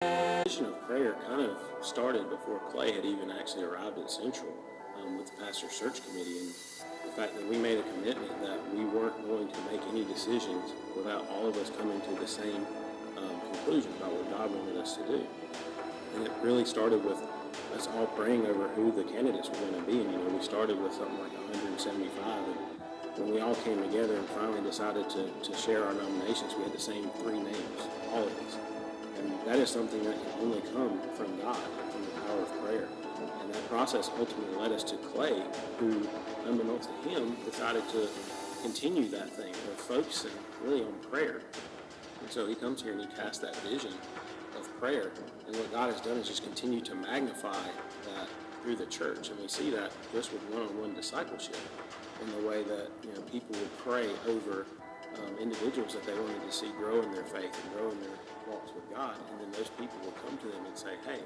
The vision of prayer kind of started before Clay had even actually arrived at Central with the pastor search committee, and the fact that we made a commitment that we weren't going to make any decisions without all of us coming to the same conclusion about what God wanted us to do. And it really started with us all praying over who the candidates were going to be. And, we started with something like 175. And when we all came together and finally decided to share our nominations, we had the same three names, all of us. And that is something that can only come from God, from the power of prayer. And that process ultimately led us to Clay, who, unbeknownst to him, decided to continue that thing of focusing really on prayer. And so he comes here and he casts that vision of prayer. And what God has done is just continue to magnify that through the church. And we see that just with one-on-one discipleship in the way that people would pray over individuals that they wanted to see grow in their faith and grow in their walks with God. And then those people will come to them and say, hey,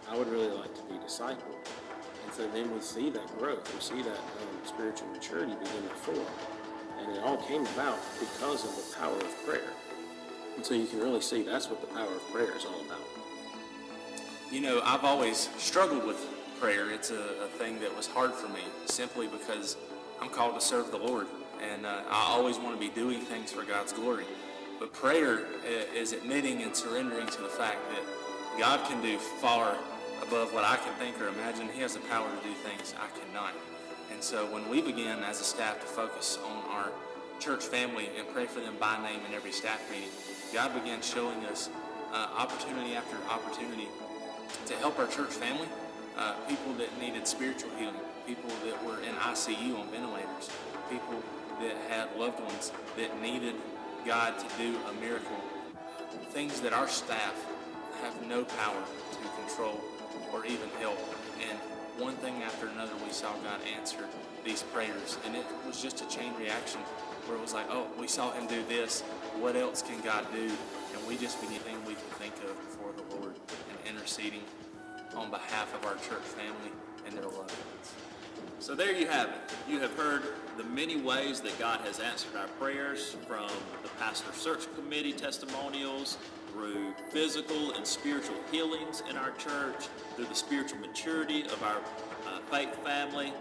I would really like to be discipled. And so then we see that growth. We see that spiritual maturity begin to form. And it all came about because of the power of prayer. And so you can really see that's what the power of prayer is all about. I've always struggled with prayer. It's a thing that was hard for me simply because I'm called to serve the Lord. And I always want to be doing things for God's glory. But prayer is admitting and surrendering to the fact that God can do far above what I can think or imagine. He has the power to do things I cannot. And so when we began as a staff to focus on our church family and pray for them by name in every staff meeting, God began showing us opportunity after opportunity to help our church family, people that needed spiritual healing, people that were in ICU on ventilators, people that had loved ones that needed God to do a miracle, things that our staff have no power to control or even help. And one thing after another, we saw God answer these prayers. And it was just a chain reaction where it was like, oh, we saw him do this. What else can God do? And we just began anything we could think of before the Lord and interceding on behalf of our church family and their loved ones. So there you have it. You have heard the many ways that God has answered our prayers, from the pastor search committee testimonials, through physical and spiritual healings in our church, through the spiritual maturity of our faith family,